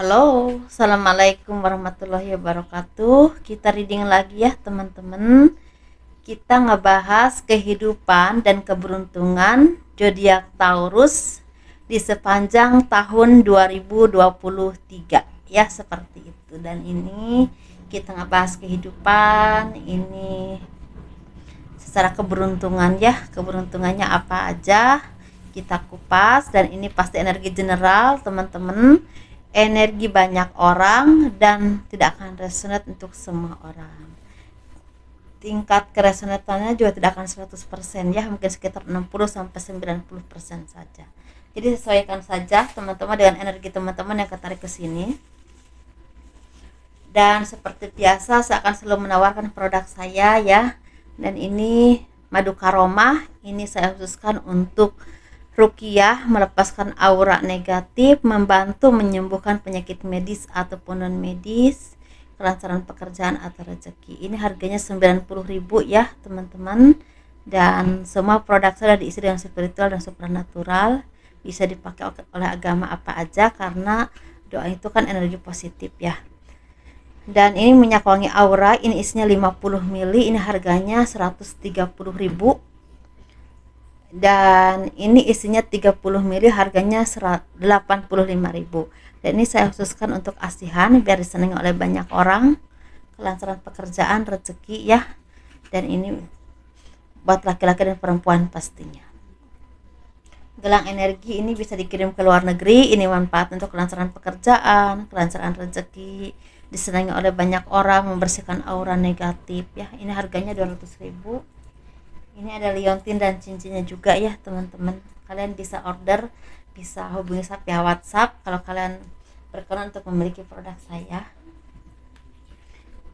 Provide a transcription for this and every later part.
Halo, assalamualaikum warahmatullahi wabarakatuh. Kita reading lagi ya teman-teman. Kita ngebahas kehidupan dan keberuntungan zodiak Taurus di sepanjang tahun 2023 ya, seperti itu. Dan ini kita ngebahas kehidupan ini secara keberuntungan ya, keberuntungannya apa aja kita kupas. Dan ini pasti energi general teman-teman, energi banyak orang dan tidak akan resonate untuk semua orang. Tingkat keresonatannya juga tidak akan 100% ya, mungkin sekitar 60-90% saja. Jadi sesuaikan saja teman-teman dengan energi teman-teman yang ketarik ke sini. Dan seperti biasa saya akan selalu menawarkan produk saya ya. Dan ini madu karomah, ini saya khususkan untuk ruqyah, melepaskan aura negatif, membantu menyembuhkan penyakit medis ataupun non medis, kelancaran pekerjaan atau rezeki. Ini harganya 90.000 ya teman-teman. Dan semua produk saya diisi dengan spiritual dan supranatural, bisa dipakai oleh agama apa aja karena doa itu kan energi positif ya. Dan ini minyak wangi aura, ini isinya 50 ml, ini harganya 130.000. Dan ini isinya 30 ml, harganya 85.000. Dan ini saya khususkan untuk asihan biar disenangi oleh banyak orang, kelancaran pekerjaan, rezeki ya. Dan ini buat laki-laki dan perempuan pastinya. Gelang energi ini bisa dikirim ke luar negeri, ini manfaat untuk kelancaran pekerjaan, kelancaran rezeki, disenangi oleh banyak orang, membersihkan aura negatif ya. Ini harganya 200.000. Ini ada liontin dan cincinnya juga ya teman-teman. Kalian bisa order, bisa hubungi saya via WhatsApp kalau kalian berkenan untuk memiliki produk saya.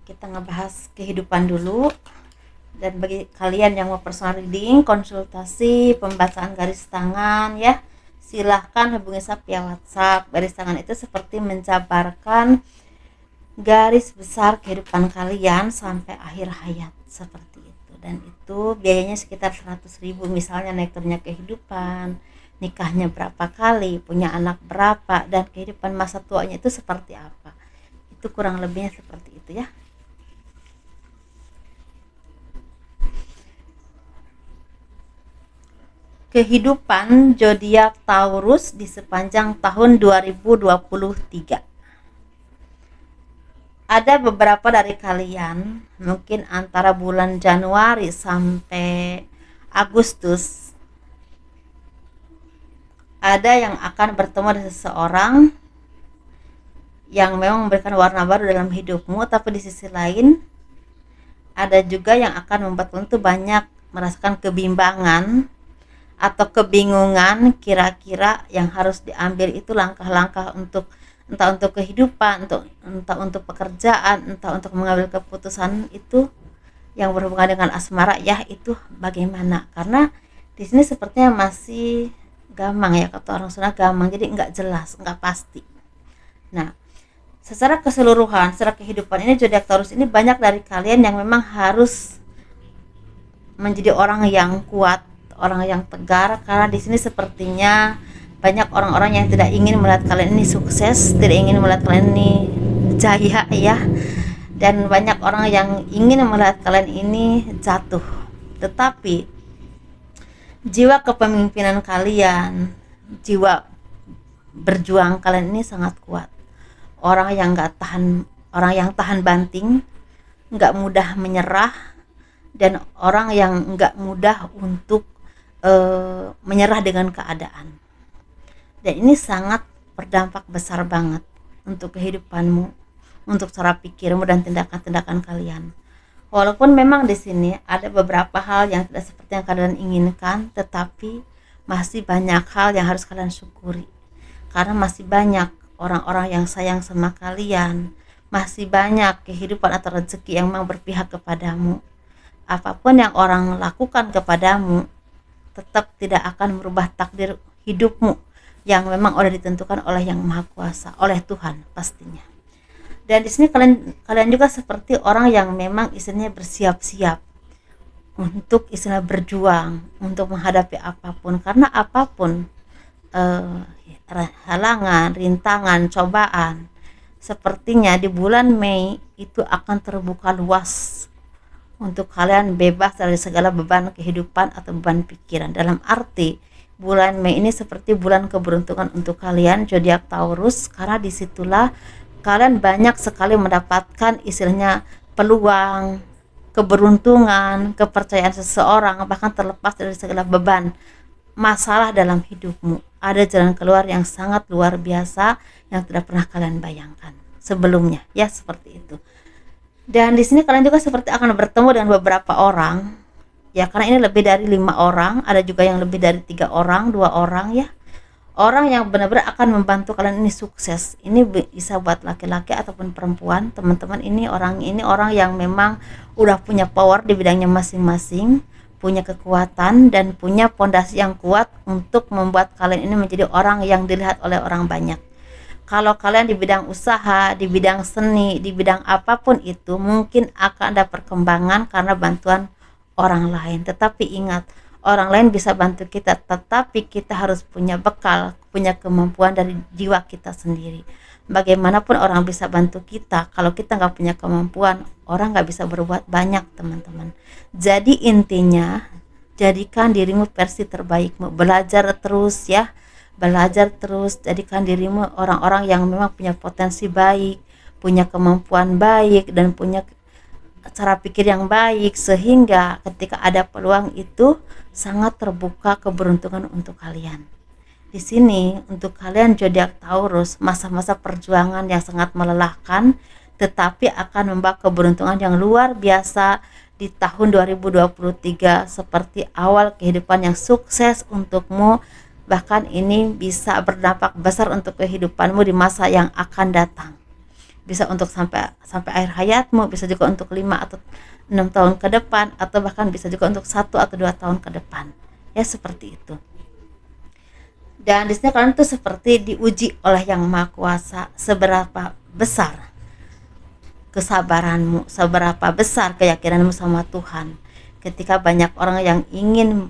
Kita ngebahas kehidupan dulu. Dan bagi kalian yang mau personal reading, konsultasi, pembacaan garis tangan ya, silahkan hubungi saya via WhatsApp. Garis tangan itu seperti menjabarkan garis besar kehidupan kalian sampai akhir hayat, seperti itu. Dan itu biayanya sekitar 100.000. Misalnya naik turunnya kehidupan, nikahnya berapa kali, punya anak berapa, dan kehidupan masa tuanya itu seperti apa. Itu kurang lebihnya seperti itu ya. Kehidupan zodiak Taurus di sepanjang tahun 2023. Ada beberapa dari kalian mungkin antara bulan Januari sampai Agustus ada yang akan bertemu dengan seseorang yang memang memberikan warna baru dalam hidupmu, tapi di sisi lain ada juga yang akan membuat kamu tuh banyak merasakan kebimbangan atau kebingungan kira-kira yang harus diambil itu langkah-langkah untuk entah untuk kehidupan, entah untuk pekerjaan, entah untuk mengambil keputusan itu yang berhubungan dengan asmara ya, itu bagaimana. Karena di sini sepertinya masih gamang ya, kata orang Sunda gamang, jadi nggak jelas, nggak pasti. Nah, secara keseluruhan, secara kehidupan ini zodiak Taurus ini banyak dari kalian yang memang harus menjadi orang yang kuat, orang yang tegar, karena di sini sepertinya banyak orang-orang yang tidak ingin melihat kalian ini sukses, tidak ingin melihat kalian ini jaya ya. Dan banyak orang yang ingin melihat kalian ini jatuh. Tetapi jiwa kepemimpinan kalian, jiwa berjuang kalian ini sangat kuat. Orang yang tahan banting, nggak mudah menyerah, dan orang yang nggak mudah untuk menyerah dengan keadaan. Dan ini sangat berdampak besar banget untuk kehidupanmu, untuk cara pikirmu dan tindakan-tindakan kalian. Walaupun memang di sini ada beberapa hal yang tidak seperti yang kalian inginkan, tetapi masih banyak hal yang harus kalian syukuri. Karena masih banyak orang-orang yang sayang sama kalian, masih banyak kehidupan atau rezeki yang memang berpihak kepadamu. Apapun yang orang lakukan kepadamu tetap tidak akan merubah takdir hidupmu yang memang sudah ditentukan oleh Yang Maha Kuasa, oleh Tuhan pastinya. Dan di sini kalian juga seperti orang yang memang istilahnya bersiap-siap untuk istilah berjuang untuk menghadapi apapun, karena apapun halangan, rintangan, cobaan sepertinya di bulan Mei itu akan terbuka luas untuk kalian bebas dari segala beban kehidupan atau beban pikiran. Dalam arti bulan Mei ini seperti bulan keberuntungan untuk kalian zodiak Taurus, karena disitulah kalian banyak sekali mendapatkan istilahnya peluang, keberuntungan, kepercayaan seseorang, bahkan terlepas dari segala beban masalah dalam hidupmu. Ada jalan keluar yang sangat luar biasa yang tidak pernah kalian bayangkan sebelumnya, ya seperti itu. Dan di sini kalian juga seperti akan bertemu dengan beberapa orang, ya karena ini lebih dari 5 orang, ada juga yang lebih dari 3 orang, 2 orang ya. Orang yang benar-benar akan membantu kalian ini sukses. Ini bisa buat laki-laki ataupun perempuan, teman-teman. Ini orang yang memang udah punya power di bidangnya masing-masing, punya kekuatan dan punya pondasi yang kuat untuk membuat kalian ini menjadi orang yang dilihat oleh orang banyak. Kalau kalian di bidang usaha, di bidang seni, di bidang apapun itu, mungkin akan ada perkembangan karena bantuan orang lain. Tetapi ingat, orang lain bisa bantu kita, tetapi kita harus punya bekal, punya kemampuan dari jiwa kita sendiri. Bagaimanapun orang bisa bantu kita, kalau kita nggak punya kemampuan, orang nggak bisa berbuat banyak, teman-teman. Jadi intinya, jadikan dirimu versi terbaikmu, belajar terus ya, belajar terus, jadikan dirimu orang-orang yang memang punya potensi baik, punya kemampuan baik, dan punya cara pikir yang baik, sehingga ketika ada peluang itu sangat terbuka keberuntungan untuk kalian. Di sini untuk kalian zodiak Taurus, masa-masa perjuangan yang sangat melelahkan tetapi akan membawa keberuntungan yang luar biasa di tahun 2023, seperti awal kehidupan yang sukses untukmu. Bahkan ini bisa berdampak besar untuk kehidupanmu di masa yang akan datang. Bisa untuk sampai akhir hayatmu, bisa juga untuk 5 atau 6 tahun ke depan, atau bahkan bisa juga untuk 1 atau 2 tahun ke depan. Ya seperti itu. Dan di sini kalian tuh seperti diuji oleh Yang Maha Kuasa, seberapa besar kesabaranmu, seberapa besar keyakinanmu sama Tuhan. Ketika banyak orang yang ingin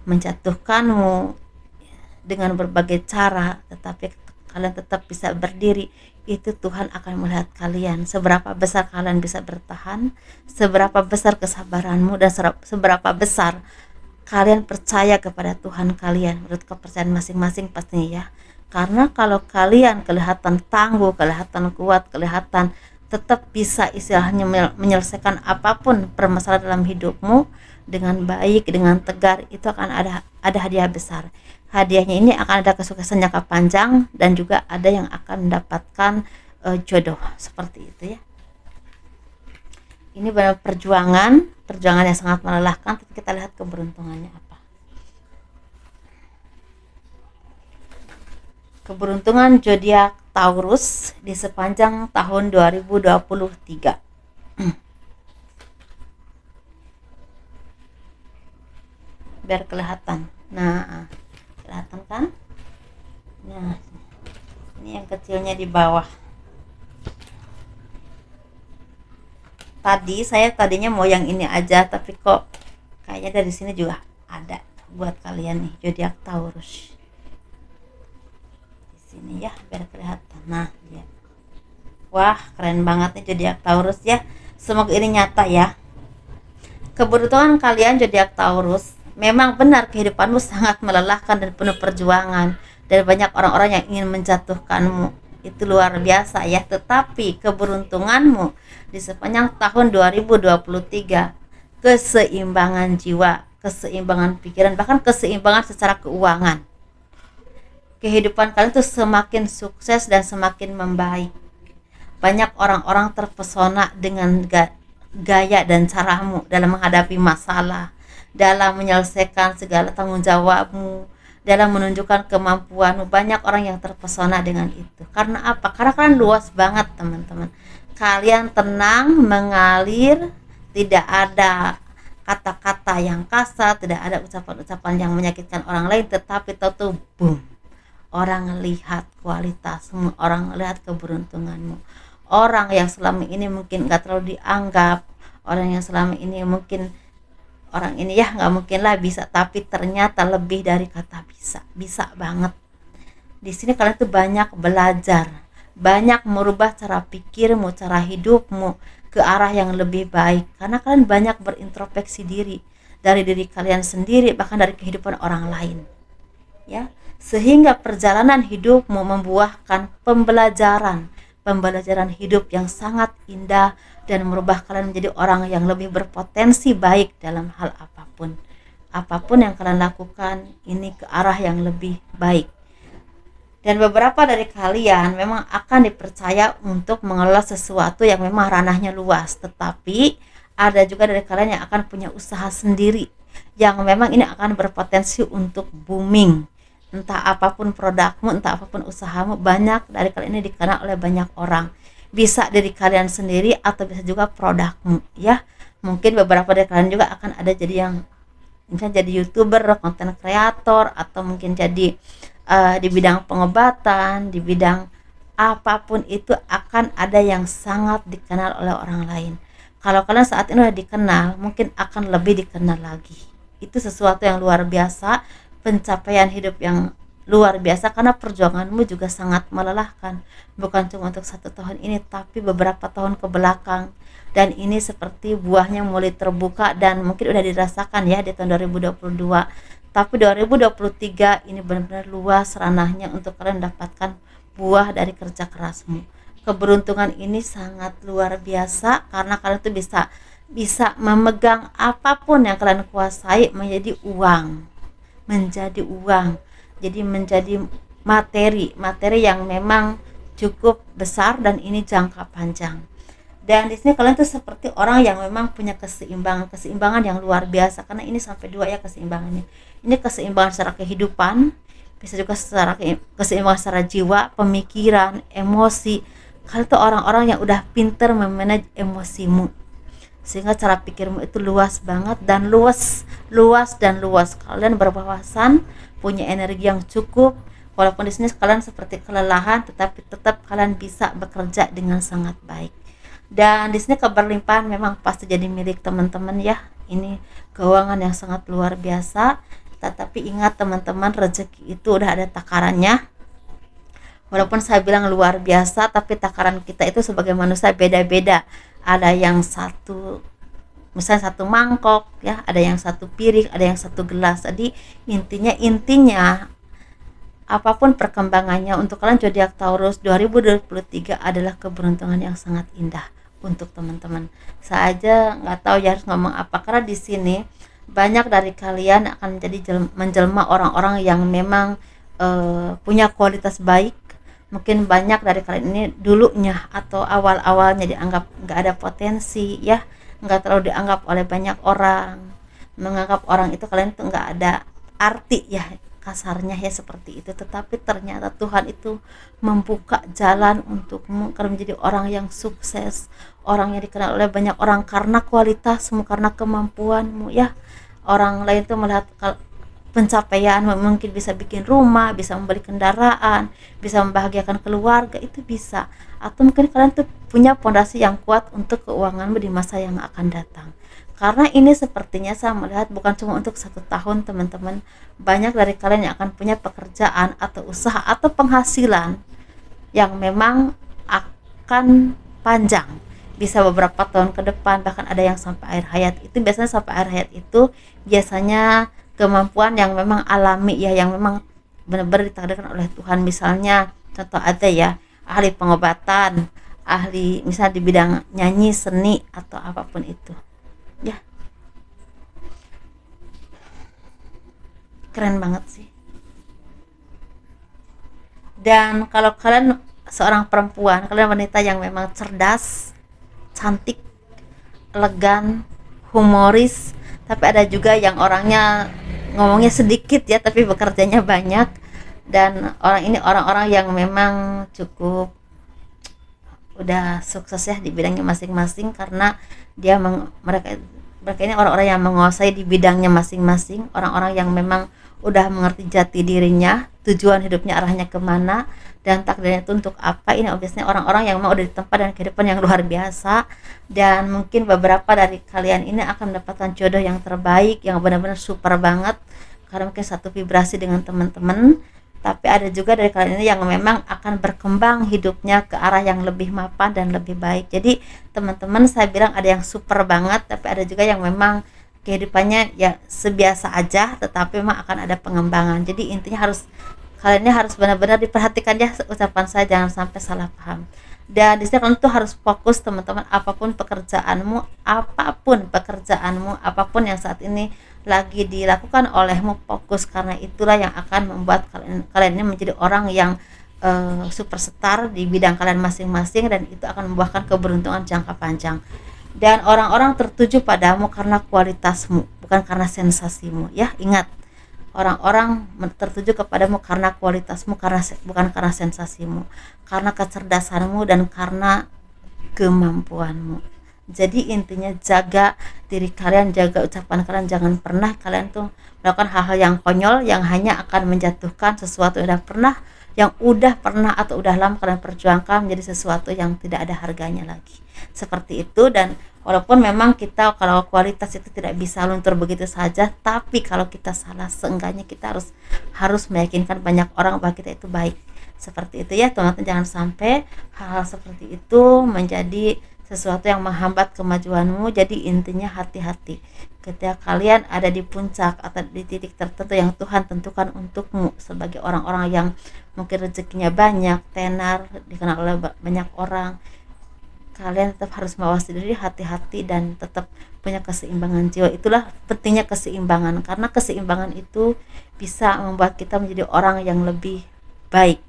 menjatuhkanmu dengan berbagai cara, tetapi kalian tetap bisa berdiri, itu Tuhan akan melihat kalian seberapa besar kalian bisa bertahan, seberapa besar kesabaranmu, dan seberapa besar kalian percaya kepada Tuhan kalian menurut kepercayaan masing-masing pastinya ya. Karena kalau kalian kelihatan tangguh, kelihatan kuat, kelihatan tetap bisa istilahnya menyelesaikan apapun permasalahan dalam hidupmu dengan baik, dengan tegar, itu akan ada hadiah besar. Hadiahnya ini akan ada kesuksesan jangka panjang, dan juga ada yang akan mendapatkan jodoh, seperti itu ya. Ini benar perjuangan yang sangat melelahkan, tapi kita lihat keberuntungannya apa. Keberuntungan zodiak Taurus di sepanjang tahun 2023. Biar kelihatan. Nah, kelihatan kan? Nah, ini yang kecilnya di bawah. Saya tadinya mau yang ini aja, tapi kok kayaknya dari sini juga ada buat kalian nih zodiak Taurus. Di sini ya, biar kelihatan. Nah, ya. Wah, keren banget nih zodiak Taurus ya. Semoga ini nyata ya. Keberuntungan kalian zodiak Taurus, memang benar kehidupanmu sangat melelahkan dan penuh perjuangan, dan banyak orang-orang yang ingin menjatuhkanmu. Itu luar biasa ya. Tetapi keberuntunganmu di sepanjang tahun 2023, keseimbangan jiwa, keseimbangan pikiran, bahkan keseimbangan secara keuangan. Kehidupan kalian tuh semakin sukses dan semakin membaik. Banyak orang-orang terpesona dengan gaya dan caramu dalam menghadapi masalah, dalam menyelesaikan segala tanggung jawabmu, dalam menunjukkan kemampuanmu. Banyak orang yang terpesona dengan itu. Karena apa? Karena kalian luas banget, teman-teman. Kalian tenang, mengalir, tidak ada kata-kata yang kasar, tidak ada ucapan-ucapan yang menyakitkan orang lain, tetapi tahu boom, orang lihat kualitasmu, orang lihat keberuntunganmu. Orang yang selama ini mungkin gak terlalu dianggap, orang yang selama ini mungkin orang ini ya nggak mungkin lah bisa, tapi ternyata lebih dari kata bisa banget. Di sini kalian tuh banyak belajar banyak merubah cara pikirmu, cara hidupmu ke arah yang lebih baik, karena kalian banyak berintrospeksi diri dari diri kalian sendiri, bahkan dari kehidupan orang lain, ya, sehingga perjalanan hidupmu membuahkan pembelajaran hidup yang sangat indah dan merubah kalian menjadi orang yang lebih berpotensi baik dalam hal apapun yang kalian lakukan ini ke arah yang lebih baik. Dan beberapa dari kalian memang akan dipercaya untuk mengelola sesuatu yang memang ranahnya luas, tetapi ada juga dari kalian yang akan punya usaha sendiri yang memang ini akan berpotensi untuk booming. Entah apapun produkmu, entah apapun usahamu, banyak dari kalian ini dikenal oleh banyak orang. Bisa dari kalian sendiri atau bisa juga produkmu, ya. Mungkin beberapa dari kalian juga akan ada jadi yang misalnya jadi YouTuber, konten kreator, atau mungkin jadi di bidang pengobatan, di bidang apapun itu akan ada yang sangat dikenal oleh orang lain. Kalau kalian saat ini sudah dikenal, mungkin akan lebih dikenal lagi. Itu sesuatu yang luar biasa, pencapaian hidup yang luar biasa, karena perjuanganmu juga sangat melelahkan. Bukan cuma untuk 1 tahun ini, tapi beberapa tahun ke belakang. Dan ini seperti buahnya mulai terbuka dan mungkin udah dirasakan ya di tahun 2022. Tapi 2023 ini benar-benar luas ranahnya untuk kalian dapatkan buah dari kerja kerasmu. Keberuntungan ini sangat luar biasa karena kalian tuh bisa memegang apapun yang kalian kuasai menjadi uang. Jadi menjadi materi yang memang cukup besar dan ini jangka panjang. Dan di sini kalian tuh seperti orang yang memang punya keseimbangan yang luar biasa, karena ini sampai 2 ya keseimbangannya. Ini keseimbangan secara kehidupan, bisa juga secara keseimbangan secara jiwa, pemikiran, emosi. Kalian tuh orang-orang yang udah pinter memanage emosimu, sehingga cara pikirmu itu luas banget dan luas. Kalian berwawasan, punya energi yang cukup. Walaupun di sini kalian seperti kelelahan, tetapi tetap kalian bisa bekerja dengan sangat baik. Dan di sini keberlimpahan memang pasti jadi milik teman-teman ya. Ini keuangan yang sangat luar biasa. Tetapi ingat teman-teman, rezeki itu udah ada takarannya. Walaupun saya bilang luar biasa, tapi takaran kita itu sebagai manusia beda-beda. Ada yang misalnya 1 mangkok ya, ada yang 1 piring, ada yang 1 gelas. Jadi intinya apapun perkembangannya, untuk kalian zodiak Taurus 2023 adalah keberuntungan yang sangat indah untuk teman-teman. Saya aja nggak tahu ya harus ngomong apa, karena di sini banyak dari kalian akan menjelma orang-orang yang memang punya kualitas baik. Mungkin banyak dari kalian ini dulunya atau awal-awalnya dianggap nggak ada potensi ya, nggak terlalu dianggap oleh banyak orang, menganggap orang itu kalian tuh nggak ada arti ya, kasarnya ya seperti itu. Tetapi ternyata Tuhan itu membuka jalan untukmu karena menjadi orang yang sukses, orang yang dikenal oleh banyak orang karena kualitasmu, karena kemampuanmu ya. Orang lain tuh melihat pencapaian mungkin bisa bikin rumah, bisa membeli kendaraan, bisa membahagiakan keluarga, itu bisa. Atau mungkin kalian tuh punya fondasi yang kuat untuk keuanganmu di masa yang akan datang. Karena ini sepertinya saya melihat bukan cuma untuk 1 tahun teman-teman. Banyak dari kalian yang akan punya pekerjaan atau usaha atau penghasilan yang memang akan panjang. Bisa beberapa tahun ke depan, bahkan ada yang sampai akhir hayat. Itu biasanya sampai akhir hayat itu biasanya kemampuan yang memang alami ya, yang memang benar-benar ditakdirkan oleh Tuhan. Misalnya contoh ada ya, ahli pengobatan, ahli misalnya di bidang nyanyi, seni atau apapun itu ya. Keren banget sih. Dan kalau kalian seorang perempuan, kalian wanita yang memang cerdas, cantik, elegan, humoris, tapi ada juga yang orangnya ngomongnya sedikit ya tapi bekerjanya banyak. Dan orang-orang yang memang cukup udah sukses ya di bidangnya masing-masing, karena mereka ini orang-orang yang menguasai di bidangnya masing-masing, orang-orang yang memang udah mengerti jati dirinya, tujuan hidupnya arahnya kemana, dan takdirnya itu untuk apa. Ini obviously orang-orang yang memang udah ditempa dengan kehidupan yang luar biasa. Dan mungkin beberapa dari kalian ini akan mendapatkan jodoh yang terbaik, yang benar-benar super banget, karena mungkin satu vibrasi dengan teman-teman. tapi ada juga dari kalian ini yang memang akan berkembang hidupnya ke arah yang lebih mapan dan lebih baik. Jadi teman-teman, saya bilang ada yang super banget, tapi ada juga yang memang kehidupannya ya sebiasa aja, tetapi memang akan ada pengembangan. Jadi intinya kalian ini harus benar-benar diperhatikan ya ucapan saya, jangan sampai salah paham. Dan di sini kalian tuh harus fokus teman-teman, apapun pekerjaanmu, apapun yang saat ini lagi dilakukan olehmu, fokus, karena itulah yang akan membuat kalian ini menjadi orang yang superstar di bidang kalian masing-masing, dan itu akan membuahkan keberuntungan jangka panjang. Dan orang-orang tertuju padamu karena kualitasmu, bukan karena sensasimu ya. Ingat, orang-orang tertuju kepadamu karena kualitasmu, bukan karena sensasimu, karena kecerdasanmu dan karena kemampuanmu. Jadi intinya jaga diri kalian, jaga ucapan kalian, jangan pernah kalian tuh melakukan hal-hal yang konyol yang hanya akan menjatuhkan sesuatu yang udah pernah atau udah lama kalian perjuangkan menjadi sesuatu yang tidak ada harganya lagi. Seperti itu. Dan walaupun memang kita kalau kualitas itu tidak bisa luntur begitu saja, tapi kalau kita salah, seenggaknya kita harus meyakinkan banyak orang bahwa kita itu baik. Seperti itu ya teman-teman, jangan sampai hal-hal seperti itu menjadi sesuatu yang menghambat kemajuanmu. Jadi intinya hati-hati ketika kalian ada di puncak atau di titik tertentu yang Tuhan tentukan untukmu sebagai orang-orang yang mungkin rezekinya banyak, tenar, dikenal oleh banyak orang. Kalian tetap harus mengawasi diri, hati-hati, dan tetap punya keseimbangan jiwa. Itulah pentingnya keseimbangan, karena keseimbangan itu bisa membuat kita menjadi orang yang lebih baik.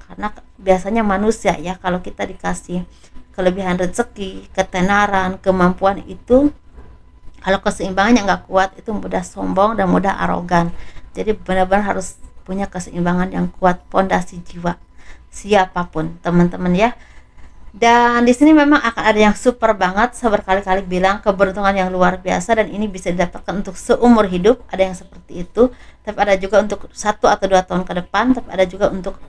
Karena biasanya manusia ya, kalau kita dikasih kelebihan rezeki, ketenaran, kemampuan itu, kalau keseimbangannya nggak kuat, itu mudah sombong dan mudah arogan. Jadi benar-benar harus punya keseimbangan yang kuat, pondasi jiwa siapapun teman-teman ya. Dan di sini memang akan ada yang super banget, saya berkali-kali bilang keberuntungan yang luar biasa, dan ini bisa didapatkan untuk seumur hidup. Ada yang seperti itu, tapi ada juga untuk 1 atau 2 tahun ke depan, tapi ada juga untuk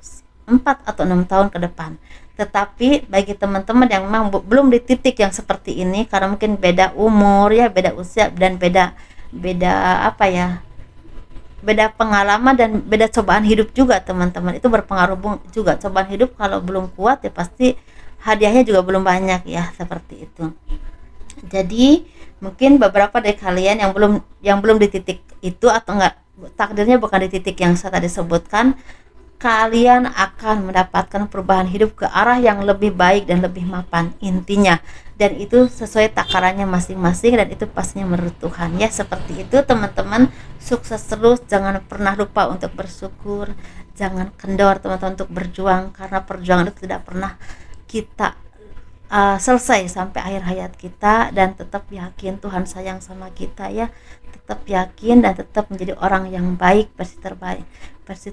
4 atau 6 tahun ke depan. Tetapi bagi teman-teman yang memang belum di titik yang seperti ini, karena mungkin beda umur ya, beda usia, dan beda pengalaman, dan beda cobaan hidup juga teman-teman. Itu berpengaruh juga. Cobaan hidup kalau belum kuat ya pasti hadiahnya juga belum banyak ya, seperti itu. Jadi mungkin beberapa dari kalian yang belum di titik itu, atau enggak takdirnya bukan di titik yang saya tadi sebutkan, kalian akan mendapatkan perubahan hidup ke arah yang lebih baik dan lebih mapan intinya, dan itu sesuai takarannya masing-masing, dan itu pastinya menurut Tuhan ya. Seperti itu teman-teman, sukses terus, jangan pernah lupa untuk bersyukur, jangan kendor teman-teman untuk berjuang, karena perjuangan itu tidak pernah kita selesai sampai akhir hayat kita. Dan tetap yakin Tuhan sayang sama kita ya, tetap yakin dan tetap menjadi orang yang baik, versi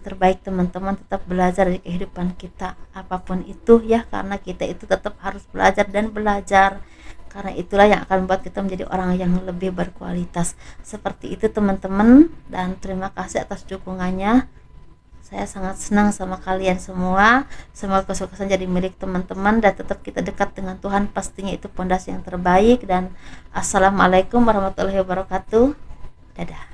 terbaik teman-teman. Tetap belajar dari kehidupan kita apapun itu ya, karena kita itu tetap harus belajar dan belajar, karena itulah yang akan membuat kita menjadi orang yang lebih berkualitas. Seperti itu teman-teman, dan terima kasih atas dukungannya. Saya sangat senang sama kalian semua. Semoga kesuksesan jadi milik teman-teman, dan tetap kita dekat dengan Tuhan, pastinya itu pondasi yang terbaik. Dan assalamualaikum warahmatullahi wabarakatuh. Dadah.